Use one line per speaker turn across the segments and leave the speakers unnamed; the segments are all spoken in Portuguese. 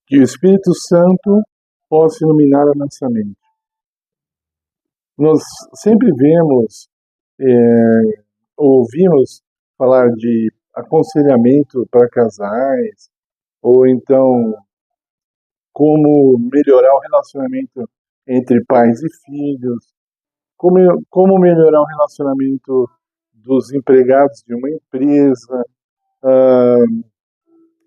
Que o Espírito Santo possa iluminar a nossa mente. Nós sempre vemos, ouvimos falar de aconselhamento para casais, ou então como melhorar o relacionamento entre pais e filhos, como melhorar o relacionamento dos empregados de uma empresa,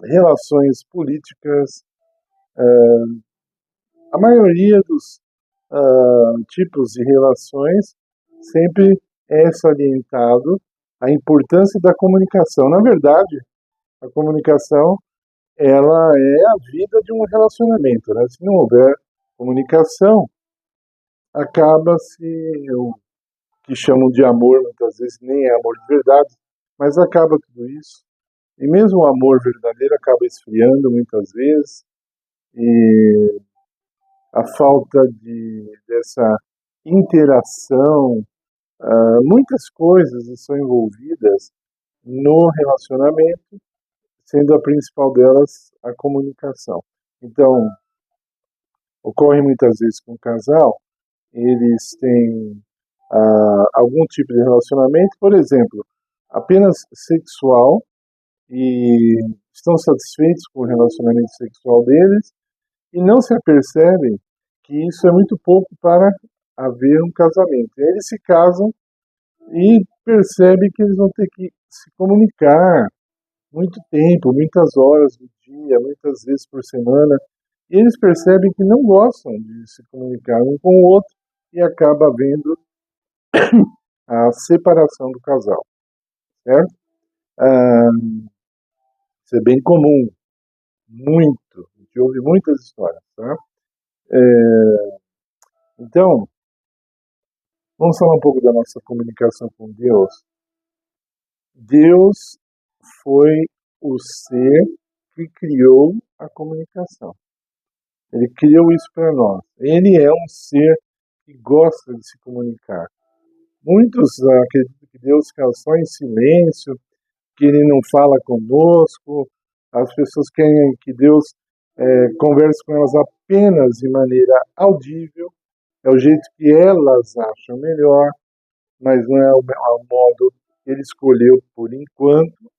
relações políticas. A maioria dos tipos de relações sempre é salientado a importância da comunicação. Na verdade, a comunicação ela é a vida de um relacionamento, né? Se não houver comunicação, acaba-se o que chamam de amor, muitas vezes nem é amor de verdade, mas acaba tudo isso. E mesmo o amor verdadeiro acaba esfriando muitas vezes, e a falta dessa interação, muitas coisas estão envolvidas no relacionamento, sendo a principal delas a comunicação. Então, ocorre muitas vezes com o casal, eles têm algum tipo de relacionamento, por exemplo, apenas sexual, e estão satisfeitos com o relacionamento sexual deles, e não se apercebem que isso é muito pouco para haver um casamento. E aí eles se casam e percebem que eles vão ter que se comunicar muito tempo, muitas horas do dia, muitas vezes por semana, e eles percebem que não gostam de se comunicar um com o outro e acaba havendo a separação do casal, certo? Isso é bem comum, muito, a gente ouve muitas histórias, tá? Então, vamos falar um pouco da nossa comunicação com Deus. Deus foi o ser que criou a comunicação. Ele criou isso para nós. Ele é um ser que gosta de se comunicar. Muitos acreditam que Deus fica só em silêncio, que Ele não fala conosco. As pessoas querem que Deus converse com elas apenas de maneira audível. É o jeito que elas acham melhor, mas não é o modo que Ele escolheu por enquanto.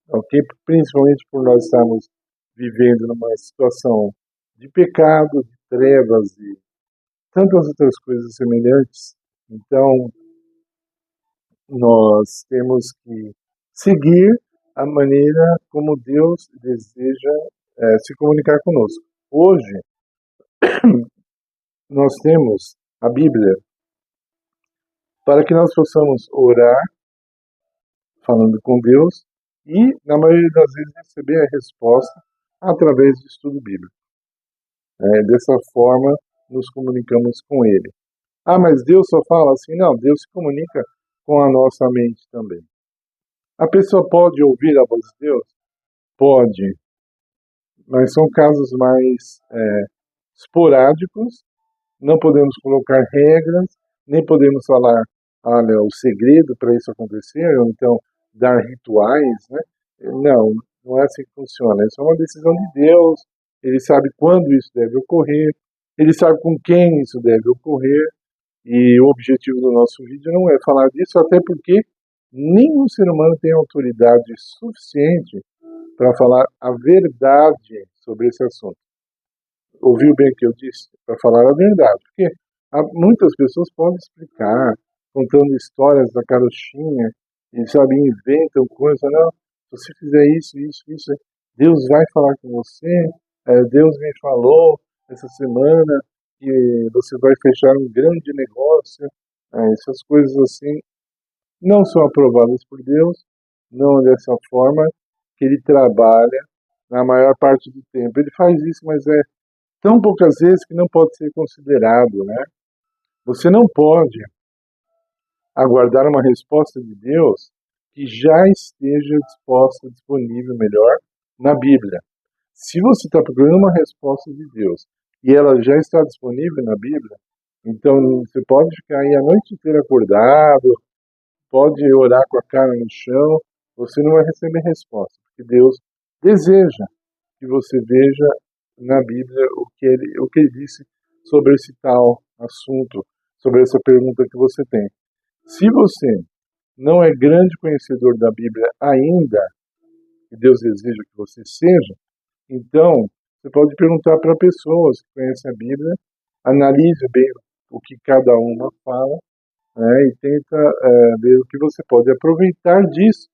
Okay? Principalmente por nós estarmos vivendo numa situação de pecado, de trevas e tantas outras coisas semelhantes. Então, nós temos que seguir a maneira como Deus deseja se comunicar conosco. Hoje, nós temos a Bíblia para que nós possamos orar falando com Deus e, na maioria das vezes, receber a resposta através do estudo bíblico. Dessa forma, nos comunicamos com Ele. Ah, mas Deus só fala assim? Não, Deus se comunica com a nossa mente também. A pessoa pode ouvir a voz de Deus? Pode, mas são casos mais esporádicos, não podemos colocar regras, nem podemos falar, olha, o segredo para isso acontecer, ou então dar rituais, né? Não, não é assim que funciona. Isso é uma decisão de Deus, Ele sabe quando isso deve ocorrer, Ele sabe com quem isso deve ocorrer, e o objetivo do nosso vídeo não é falar disso, até porque nenhum ser humano tem autoridade suficiente para falar a verdade sobre esse assunto. Ouviu bem o que eu disse? Para falar a verdade. Porque muitas pessoas podem explicar, contando histórias da carochinha, e sabe, inventam coisa, não, se você fizer isso, isso, isso, Deus vai falar com você, Deus me falou essa semana que você vai fechar um grande negócio, essas coisas assim não são aprovadas por Deus, não dessa forma que Ele trabalha na maior parte do tempo. Ele faz isso, mas é tão poucas vezes que não pode ser considerado, né? Você não pode aguardar uma resposta de Deus que já esteja disponível melhor na Bíblia. Se você está procurando uma resposta de Deus e ela já está disponível na Bíblia, então você pode ficar aí a noite inteira acordado, pode orar com a cara no chão, você não vai receber resposta, porque Deus deseja que você veja na Bíblia o que ele disse sobre esse tal assunto, sobre essa pergunta que você tem. Se você não é grande conhecedor da Bíblia ainda, que Deus deseja que você seja, então você pode perguntar para pessoas que conhecem a Bíblia, analise bem o que cada uma fala, né, e tenta ver o que você pode aproveitar disso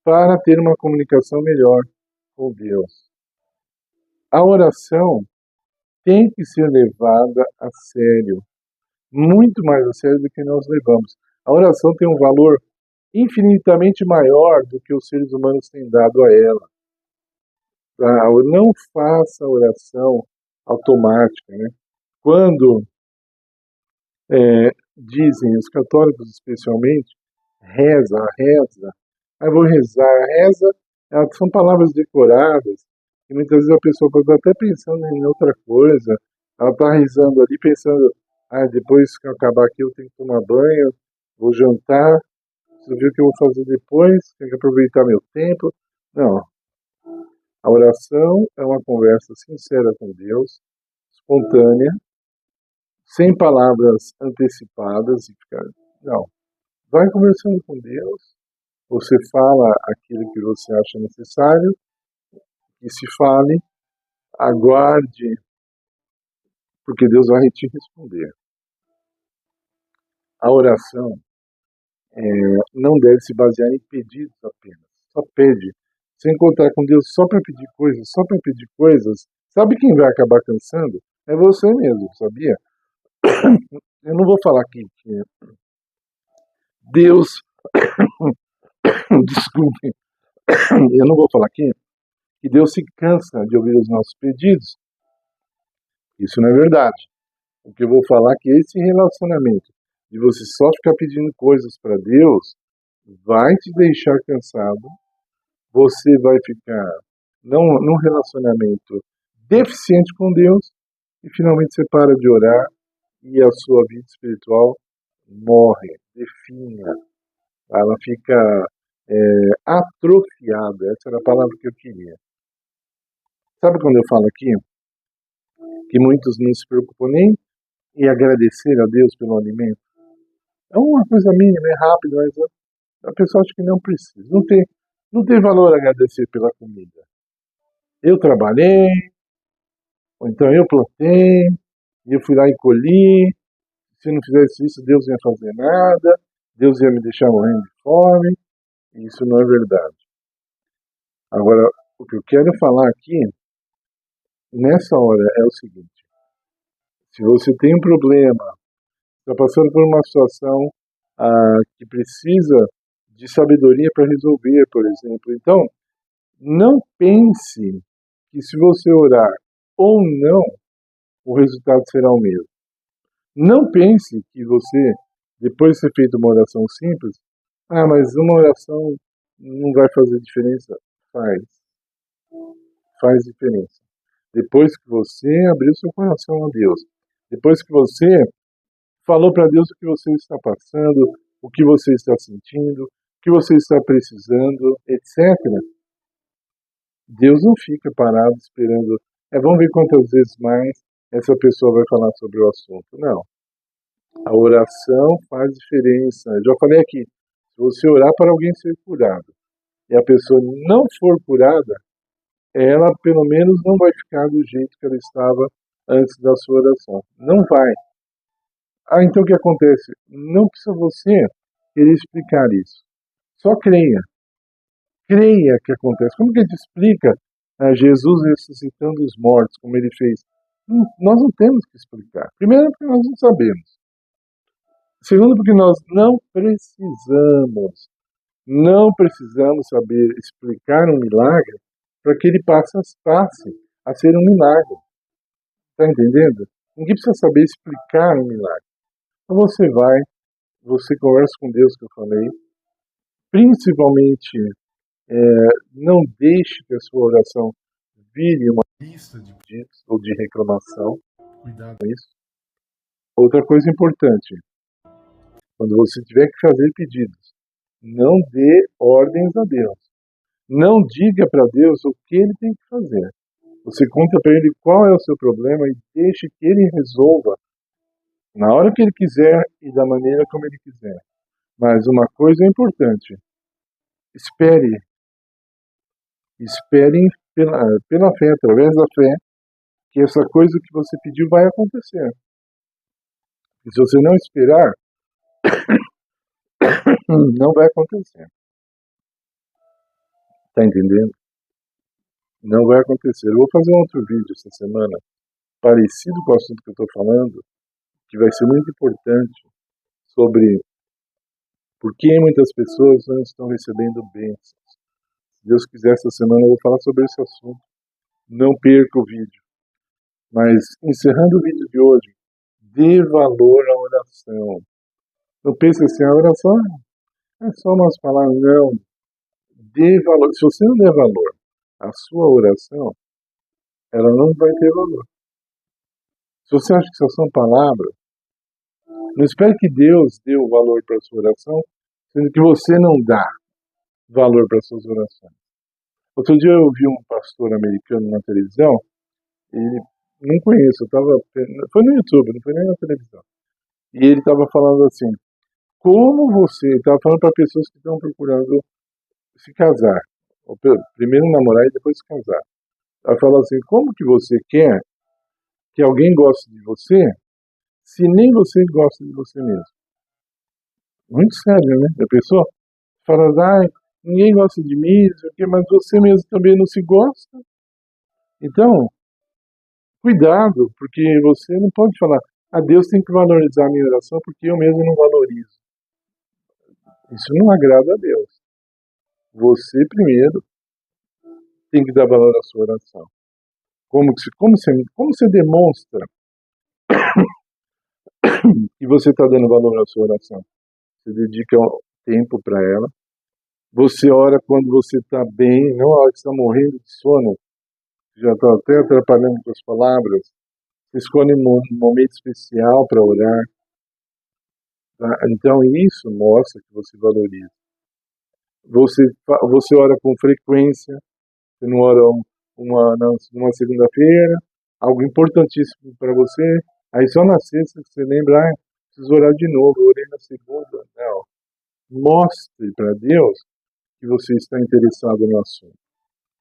para ter uma comunicação melhor com Deus. A oração tem que ser levada a sério, muito mais a sério do que nós levamos. A oração tem um valor infinitamente maior do que os seres humanos têm dado a ela. Tá? Não faça oração automática, né? Quando dizem, os católicos especialmente, reza, vou rezar, reza, são palavras decoradas, e muitas vezes a pessoa pode estar até pensando em outra coisa, ela está rezando ali pensando, depois que eu acabar aqui eu tenho que tomar banho, vou jantar, você viu o que eu vou fazer depois, tenho que aproveitar meu tempo. Não, a oração é uma conversa sincera com Deus, espontânea, sem palavras antecipadas, e ficar, não, vai conversando com Deus, você fala aquilo que você acha necessário, que se fale, aguarde, porque Deus vai te responder. A oração não deve se basear em pedidos apenas. Só pede. Sem contar com Deus só para pedir coisas, só para pedir coisas. Sabe quem vai acabar cansando? É você mesmo, sabia? Eu não vou falar aqui que Deus, desculpe, eu não vou falar aqui que Deus se cansa de ouvir os nossos pedidos. Isso não é verdade. O que eu vou falar é que esse relacionamento de você só ficar pedindo coisas para Deus vai te deixar cansado. Você vai ficar num relacionamento deficiente com Deus e finalmente você para de orar e a sua vida espiritual morre, definha. Ela fica atrofiada. Essa era a palavra que eu queria. Sabe quando eu falo aqui que muitos não se preocupam nem em agradecer a Deus pelo alimento? É uma coisa mínima, é rápido, mas a pessoa acha que não precisa. Não tem valor agradecer pela comida. Eu trabalhei, ou então eu plantei, eu fui lá e colhi. Se não fizesse isso, Deus não ia fazer nada, Deus ia me deixar morrendo de fome. Isso não é verdade. Agora, o que eu quero falar aqui, nessa hora, é o seguinte. Se você tem um problema, está passando por uma situação que precisa de sabedoria para resolver, por exemplo, então, não pense que se você orar ou não, o resultado será o mesmo. Não pense que você, depois de ter feito uma oração simples, mas uma oração não vai fazer diferença. Faz diferença. Depois que você abriu seu coração a Deus, depois que você falou para Deus o que você está passando, o que você está sentindo, o que você está precisando, etc., Deus não fica parado esperando, vamos ver quantas vezes mais essa pessoa vai falar sobre o assunto. Não. A oração faz diferença. Eu já falei aqui, se você orar para alguém ser curado e a pessoa não for curada, ela pelo menos não vai ficar do jeito que ela estava antes da sua oração. Não vai. Então o que acontece? Não precisa você querer explicar isso. Só creia. Creia que acontece. Como que a gente explica Jesus ressuscitando os mortos, como ele fez? Nós não temos que explicar. Primeiro, porque nós não sabemos. Segundo, porque nós não precisamos. Não precisamos saber explicar um milagre para que ele passe a ser um milagre. Está entendendo? Ninguém precisa saber explicar um milagre. Então você conversa com Deus, que eu falei. Principalmente, não deixe que a sua oração vire uma lista de pedidos ou de reclamação. Cuidado com isso. Outra coisa importante, quando você tiver que fazer pedidos, não dê ordens a Deus. Não diga para Deus o que ele tem que fazer. Você conta para ele qual é o seu problema e deixe que ele resolva na hora que ele quiser e da maneira como ele quiser. Mas uma coisa é importante: espere, espere pela fé, através da fé, que essa coisa que você pediu vai acontecer. E se você não esperar, não vai acontecer. Tá entendendo? Não vai acontecer. Eu vou fazer um outro vídeo essa semana, parecido com o assunto que eu estou falando, que vai ser muito importante, sobre por que muitas pessoas não estão recebendo bênçãos. Se Deus quiser, essa semana eu vou falar sobre esse assunto. Não perca o vídeo. Mas, encerrando o vídeo de hoje, dê valor à oração. Não pense assim, a oração é só umas palavras. Não. Dê valor. Se você não der valor à sua oração, ela não vai ter valor. Se você acha que só são palavras, não espere que Deus dê o valor para a sua oração, sendo que você não dá valor para as suas orações. Outro dia eu vi um pastor americano na televisão, ele não conheço, foi no YouTube, não foi nem na televisão. E ele estava falando assim, como você, estava falando para pessoas que estão procurando se casar, ou primeiro namorar e depois se casar. Ela falou assim, como que você quer que alguém goste de você, se nem você gosta de você mesmo? Muito sério, né? A pessoa fala, ninguém gosta de mim, mas você mesmo também não se gosta. Então, cuidado, porque você não pode falar, Deus tem que valorizar a minha oração porque eu mesmo não valorizo. Isso não agrada a Deus. Você primeiro tem que dar valor à sua oração. Como você demonstra que você está dando valor à sua oração? Você dedica tempo para ela. Você ora quando você está bem, não a hora que você está morrendo de sono, já está até atrapalhando com as palavras. Você escolhe um momento especial para orar. Tá? Então isso mostra que você valoriza. Você ora com frequência, você não ora numa segunda-feira, algo importantíssimo para você, aí só na sexta você lembra, preciso orar de novo, eu orei na segunda. Não. Mostre para Deus que você está interessado no assunto.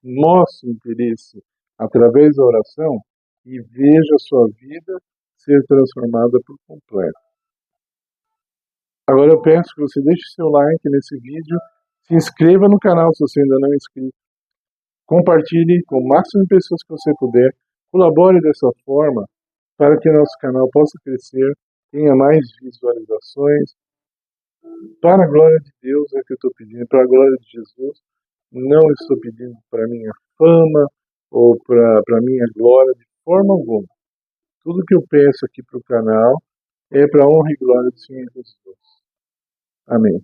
Mostre interesse através da oração e veja a sua vida ser transformada por completo. Agora eu peço que você deixe seu like nesse vídeo, se inscreva no canal se você ainda não é inscrito, compartilhe com o máximo de pessoas que você puder, colabore dessa forma para que nosso canal possa crescer, tenha mais visualizações. Para a glória de Deus é que eu estou pedindo, para a glória de Jesus. Não estou pedindo para minha fama ou para minha glória de forma alguma. Tudo que eu peço aqui para o canal é para a honra e glória do Senhor Jesus. Amém.